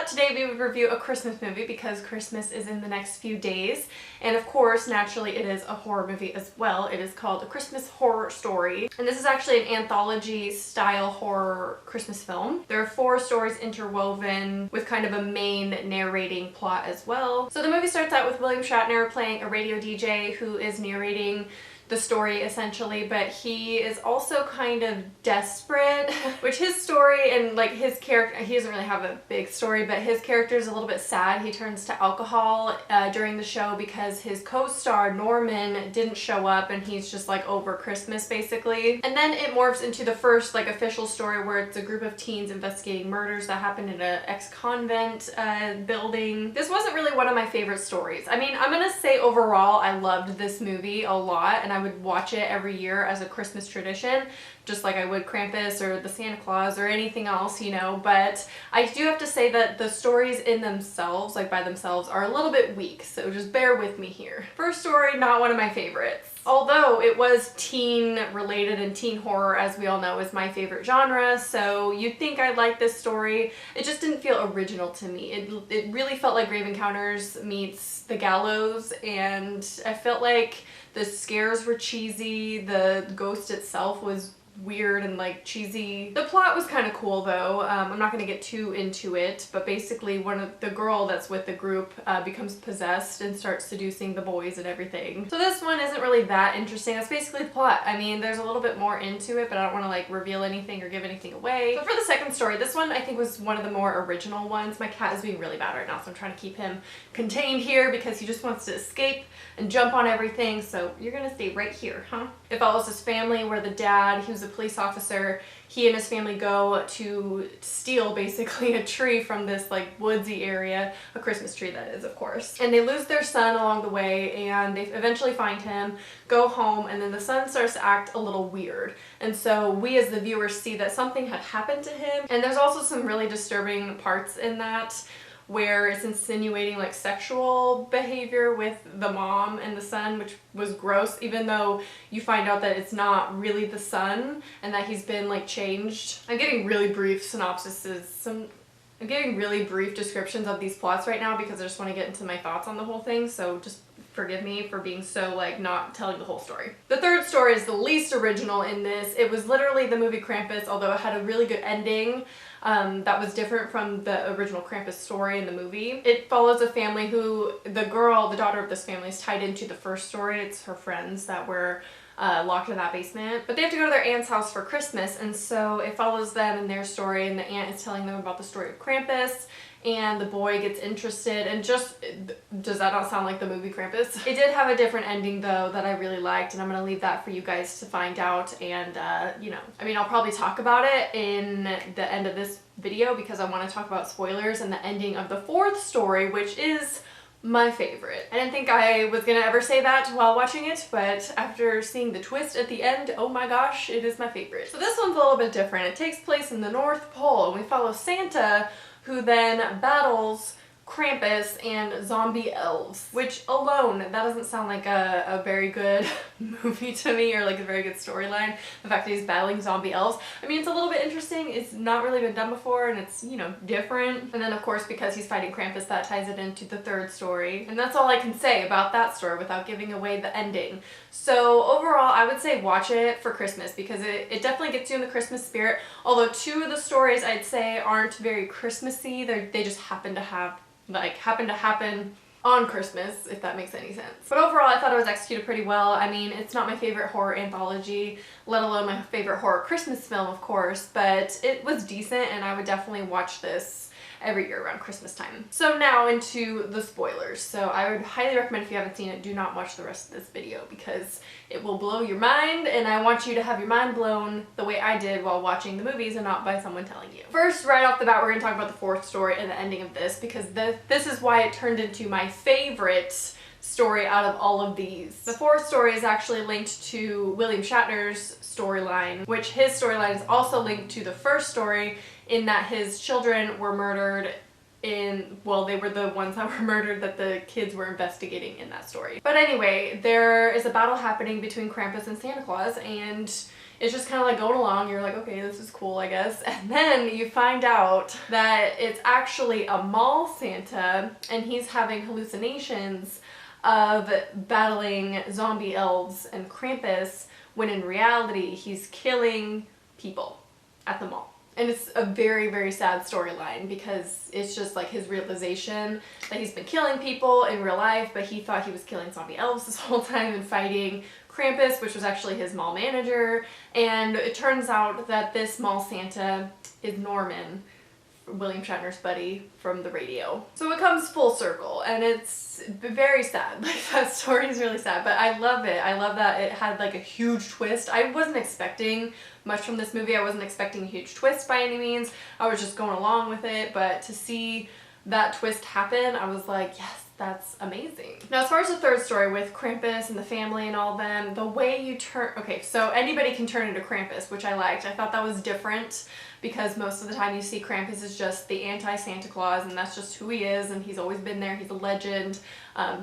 thought today we would review a Christmas movie because Christmas is in the next few days. And of course, naturally, it is a horror movie as well. It is called A Christmas Horror Story. And this is actually an anthology-style horror Christmas film. There are 4 stories interwoven with kind of a main narrating plot as well. So the movie starts out with William Shatner playing a radio DJ who is narrating the story essentially, but he is also kind of desperate, which his story and like his character, he doesn't really have a big story, but his character is a little bit sad. He turns to alcohol during the show because his co-star Norman didn't show up and he's just like over Christmas basically. And then it morphs into the first like official story where it's a group of teens investigating murders that happened in an ex-convent building. This wasn't really one of my favorite stories. I mean, I'm gonna say overall I loved this movie a lot and I would watch it every year as a Christmas tradition, just like I would Krampus or the Santa Claus or anything else, you know, but I do have to say that the stories in themselves, like by themselves, are a little bit weak, so just bear with me here. First story, not one of my favorites. Although it was teen related and teen horror, as we all know, is my favorite genre, so you'd think I'd like this story. It just didn't feel original to me. It really felt like Grave Encounters meets The Gallows, and I felt like the scares were cheesy, the ghost itself was weird and like cheesy. The plot was kind of cool though. I'm not going to get too into it, but basically the girl that's with the group becomes possessed and starts seducing the boys and everything. So this one isn't really that interesting. That's basically the plot. I mean, there's a little bit more into it, but I don't want to like reveal anything or give anything away. But for the second story, this one I think was one of the more original ones. My cat is being really bad right now, so I'm trying to keep him contained here because he just wants to escape and jump on everything, so you're gonna stay right here, huh? It follows his family where the dad, he was a police officer, he and his family go to steal basically a tree from this like woodsy area, a Christmas tree that is, of course. And they lose their son along the way and they eventually find him, go home, and then the son starts to act a little weird. And so we as the viewers see that something had happened to him. And there's also some really disturbing parts in that where it's insinuating like sexual behavior with the mom and the son, which was gross, even though you find out that it's not really the son and that he's been like changed. I'm getting really brief synopsises. I'm getting really brief descriptions of these plots right now because I just want to get into my thoughts on the whole thing, so just forgive me for being so like not telling the whole story. The third story is the least original in this. It was literally the movie Krampus, although it had a really good ending that was different from the original Krampus story in the movie. It follows a family who, the girl, the daughter of this family, is tied into the first story. It's her friends that were locked in that basement. But they have to go to their aunt's house for Christmas, and so it follows them and their story, and the aunt is telling them about the story of Krampus, and the boy gets interested, and just, does that not sound like the movie Krampus? It did have a different ending though that I really liked, and I'm gonna leave that for you guys to find out, and you know, I mean, I'll probably talk about it in the end of this video because I want to talk about spoilers and the ending of the fourth story, which is my favorite. I didn't think I was gonna ever say that while watching it, but after seeing the twist at the end, oh my gosh, it is my favorite. So this one's a little bit different. It takes place in the North Pole, and we follow Santa, who then battles Krampus and zombie elves, which alone, that doesn't sound like a very good movie to me, or like a very good storyline. The fact that he's battling zombie elves. I mean, it's a little bit interesting. It's not really been done before, and it's, you know, different. And then of course, because he's fighting Krampus, that ties it into the third story. And that's all I can say about that story without giving away the ending. So overall, I would say watch it for Christmas because it definitely gets you in the Christmas spirit. Although 2 of the stories I'd say aren't very Christmassy. They just happen to happen on Christmas, if that makes any sense. But overall, I thought it was executed pretty well. I mean, it's not my favorite horror anthology, let alone my favorite horror Christmas film, of course, but it was decent and I would definitely watch this every year around Christmas time. So now into the spoilers. So I would highly recommend, if you haven't seen it, do not watch the rest of this video because it will blow your mind, and I want you to have your mind blown the way I did while watching the movies and not by someone telling you. First, right off the bat, we're going to talk about the fourth story and the ending of this because this is why it turned into my favorite story out of all of these. The fourth story is actually linked to William Shatner's storyline, which his storyline is also linked to the first story in that his children were murdered well, they were the ones that were murdered that the kids were investigating in that story. But anyway, there is a battle happening between Krampus and Santa Claus, and it's just kind of like going along. You're like, okay, this is cool, I guess. And then you find out that it's actually a mall Santa, and he's having hallucinations of battling zombie elves and Krampus, when in reality he's killing people at the mall. And it's a very, very sad storyline because it's just like his realization that he's been killing people in real life, but he thought he was killing zombie elves this whole time and fighting Krampus, which was actually his mall manager. And it turns out that this mall Santa is Norman, William Shatner's buddy from the radio. So it comes full circle, and it's very sad. Like, that story is really sad, but I love it. I love that it had like a huge twist. I wasn't expecting much from this movie. I wasn't expecting a huge twist by any means. I was just going along with it, but to see that twist happen, I was like, yes, that's amazing. Now, as far as the third story with Krampus and the family and all them, the way you turn, okay, so anybody can turn into Krampus, which I liked. I thought that was different because most of the time you see Krampus as just the anti-Santa Claus, and that's just who he is, and he's always been there, he's a legend,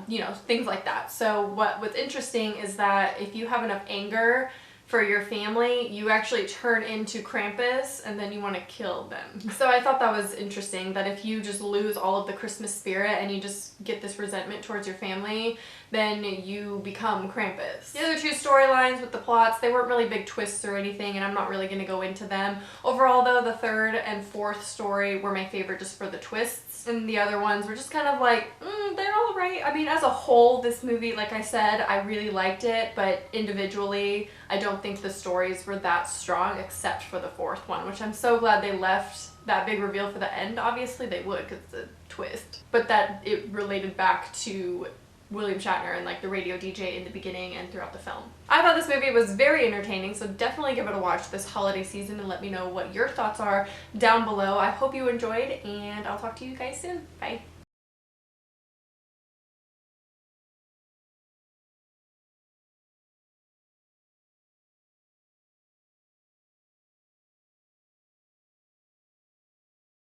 you know, things like that. So what's interesting is that if you have enough anger for your family, you actually turn into Krampus and then you want to kill them. So I thought that was interesting, that if you just lose all of the Christmas spirit and you just get this resentment towards your family, then you become Krampus. The other two storylines with the plots, they weren't really big twists or anything, and I'm not really going to go into them. Overall though, the third and fourth story were my favorite just for the twists, and the other ones were just kind of like, they're all right. I mean, as a whole, this movie, like I said, I really liked it, but individually, I don't think the stories were that strong except for the fourth one, which I'm so glad they left that big reveal for the end. Obviously they would, because it's a twist, but that it related back to William Shatner and like the radio DJ in the beginning and throughout the film. I thought this movie was very entertaining, so definitely give it a watch this holiday season and let me know what your thoughts are down below. I hope you enjoyed, and I'll talk to you guys soon. Bye.